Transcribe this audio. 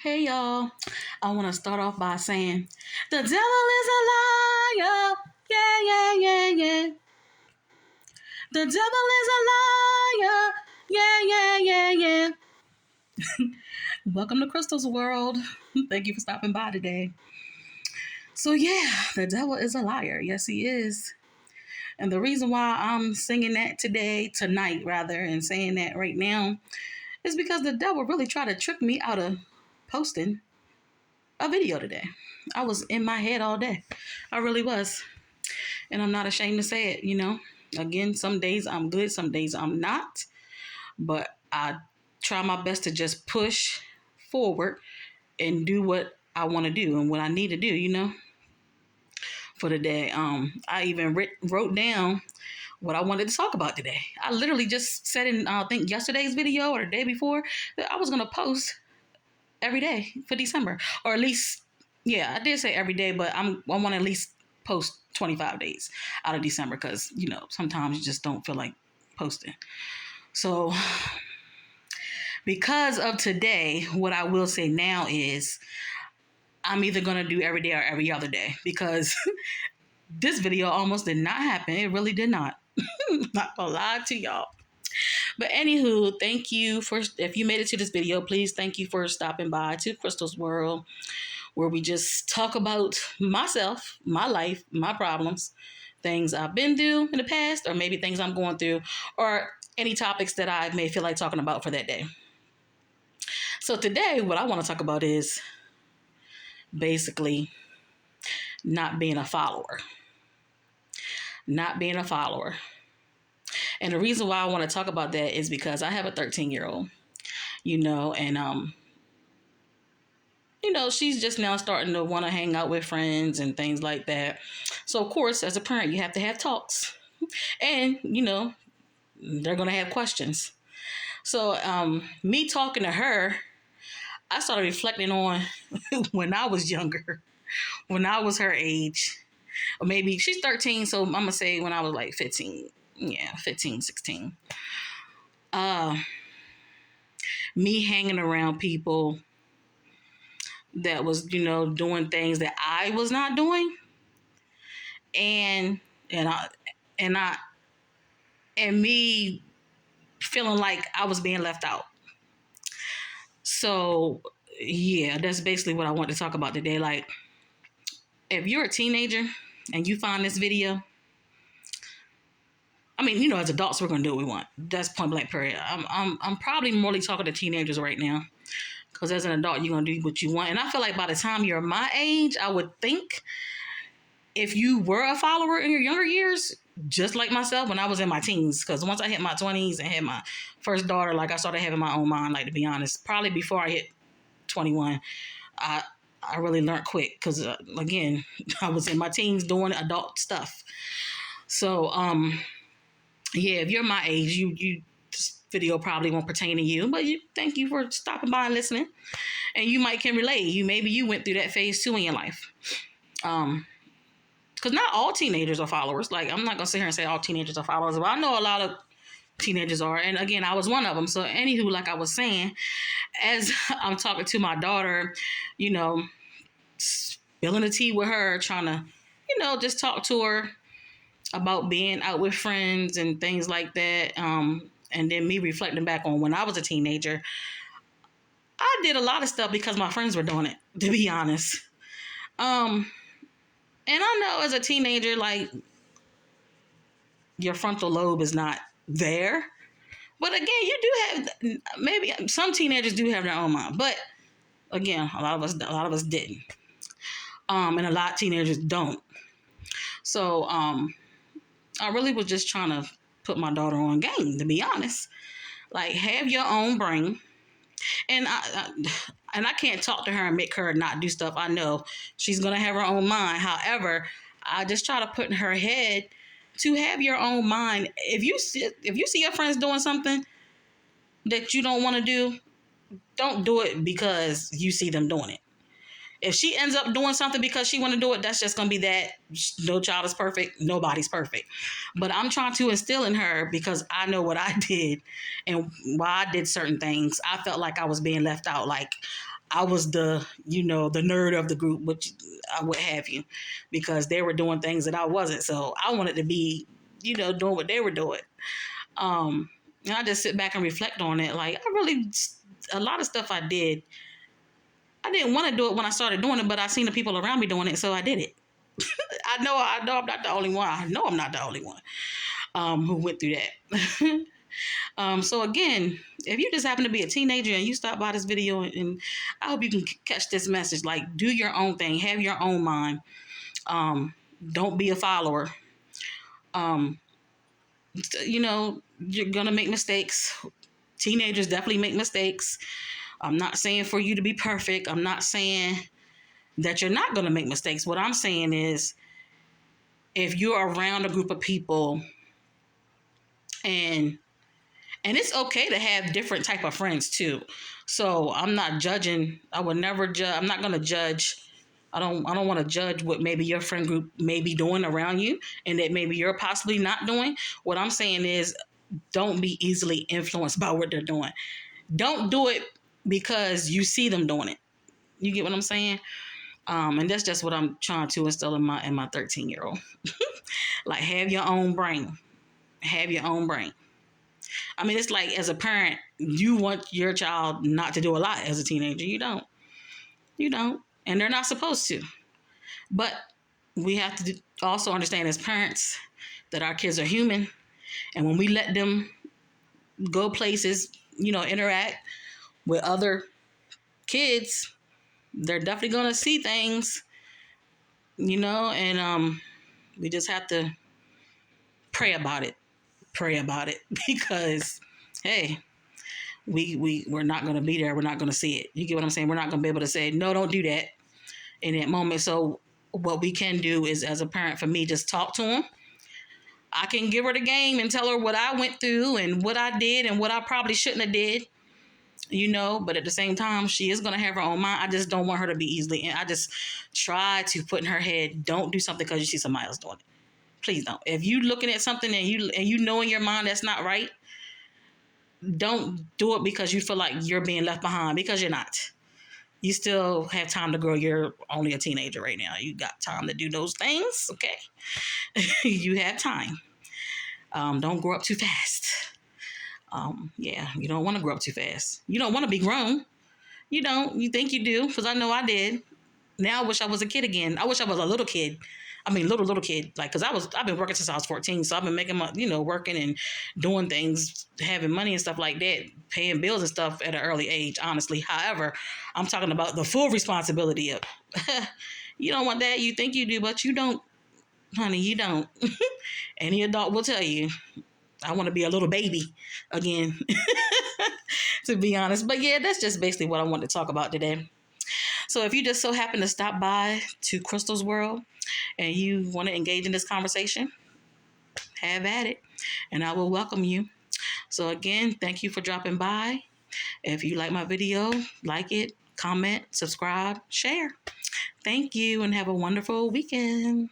Hey y'all, I want to start off by saying the devil is a liar. Yeah, yeah, yeah, yeah. The devil is a liar. Yeah, yeah, yeah, yeah. Welcome to Crystal's World. Thank you for stopping by today. So yeah, the devil is a liar. Yes, he is. And the reason why I'm singing that tonight rather, and saying that right now is because the devil really tried to trick me out of posting a video today. I was in my head all day. I really was. And I'm not ashamed to say it. Again, some days I'm good, some days I'm not. But I try my best to just push forward and do what I want to do and what I need to do, for the day. I even wrote down what I wanted to talk about today. I literally just said in, I think, yesterday's video or the day before that I was going to post every day for December. Or at least, yeah, I did say every day, but I want to at least post 25 days out of December because, sometimes you just don't feel like posting. So because of today, what I will say now is I'm either going to do every day or every other day because this video almost did not happen. It really did not. Not gonna lie to y'all. But anywho, thank you if you made it to this video, please thank you for stopping by to Crystal's World, where we just talk about myself, my life, my problems, things I've been through in the past, or maybe things I'm going through, or any topics that I may feel like talking about for that day. So today, what I want to talk about is basically not being a follower. Not being a follower. And the reason why I want to talk about that is because I have a 13-year-old, and she's just now starting to want to hang out with friends and things like that. So, of course, as a parent, you have to have talks. And, they're going to have questions. So, me talking to her, I started reflecting on when I was younger, when I was her age. Or maybe she's 13, so I'm going to say when I was like 15. Yeah, 15, 16. Me hanging around people that was, doing things that I was not doing, and me feeling like I was being left out. So yeah, that's basically what I want to talk about today. Like, if you're a teenager and you find this video, I mean, as adults, we're gonna do what we want. That's point blank period. I'm probably more talking to teenagers right now, because as an adult, you're gonna do what you want. And I feel like by the time you're my age, I would think if you were a follower in your younger years, just like myself when I was in my teens, because once I hit my 20s and had my first daughter, like, I started having my own mind. Like, to be honest, probably before I hit 21, I really learned quick because again, I was in my teens doing adult stuff. So yeah, if you're my age, this video probably won't pertain to you, but thank you for stopping by and listening. And you might can relate. Maybe you went through that phase too in your life. Because not all teenagers are followers. Like, I'm not gonna sit here and say all teenagers are followers, but I know a lot of teenagers are. And again, I was one of them. So anywho, like I was saying, as I'm talking to my daughter, spilling the tea with her, trying to, just talk to her about being out with friends and things like that. And then me reflecting back on when I was a teenager, I did a lot of stuff because my friends were doing it, to be honest. And I know as a teenager, like, your frontal lobe is not there. But again, you do have, maybe some teenagers do have their own mind. But again, a lot of us didn't. And a lot of teenagers don't. So, I really was just trying to put my daughter on game, to be honest. Like, have your own brain. And I can't talk to her and make her not do stuff. I know she's going to have her own mind. However, I just try to put in her head to have your own mind. If you see your friends doing something that you don't want to do, don't do it because you see them doing it. If she ends up doing something because she want to do it, that's just going to be that. No child is perfect. Nobody's perfect. But I'm trying to instill in her, because I know what I did and why I did certain things. I felt like I was being left out. Like, I was the, the nerd of the group, which I would have you, because they were doing things that I wasn't. So I wanted to be, doing what they were doing. And I just sit back and reflect on it. Like, a lot of stuff I did, I didn't want to do it when I started doing it, but I seen the people around me doing it, so I did it. I know I'm not the only one. I know I'm not the only one who went through that. So again, if you just happen to be a teenager and you stop by this video, and I hope you can catch this message, like, do your own thing, have your own mind. Don't be a follower. You're gonna make mistakes. Teenagers definitely make mistakes. I'm not saying for you to be perfect. I'm not saying that you're not gonna make mistakes. What I'm saying is, if you're around a group of people, and it's okay to have different type of friends too. So I'm not judging. I would never judge. I'm not going to judge. I don't want to judge what maybe your friend group may be doing around you and that maybe you're possibly not doing. What I'm saying is, don't be easily influenced by what they're doing. Don't do it because you see them doing it. You get what I'm saying? And that's just what I'm trying to instill in my 13-year-old. Like, have your own brain. Have your own brain. I mean, it's like, as a parent, you want your child not to do a lot as a teenager. You don't. And they're not supposed to. But we have to also understand as parents that our kids are human. And when we let them go places, interact with other kids, they're definitely going to see things, and we just have to pray about it because, hey, we're not going to be there. We're not going to see it. You get what I'm saying? We're not going to be able to say, no, don't do that in that moment. So what we can do is, as a parent, for me, just talk to them. I can give her the game and tell her what I went through and what I did and what I probably shouldn't have did, but at the same time, she is going to have her own mind. I just don't want her to be easily, and I just try to put in her head, don't do something because you see somebody else doing it. Please don't. If you looking at something and you know in your mind that's not right, don't do it because you feel like you're being left behind, because you're not. You still have time to grow. You're only a teenager right now. You got time to do those things, okay? You have time. Don't grow up too fast. You don't want to grow up too fast. You don't want to be grown. You don't. You think you do, because I know I did. Now I wish I was a kid again. I wish I was a little kid. I mean, little kid, like, because I've been working since I was 14, so I've been making my, working and doing things, having money and stuff like that, paying bills and stuff at an early age, honestly. However, I'm talking about the full responsibility of, you don't want that. You think you do, but you don't, honey, you don't. Any adult will tell you, I want to be a little baby again, to be honest. But yeah, that's just basically what I wanted to talk about today. So if you just so happen to stop by to Crystal's World and you want to engage in this conversation, have at it, and I will welcome you. So again, thank you for dropping by. If you like my video, like it, comment, subscribe, share. Thank you, and have a wonderful weekend.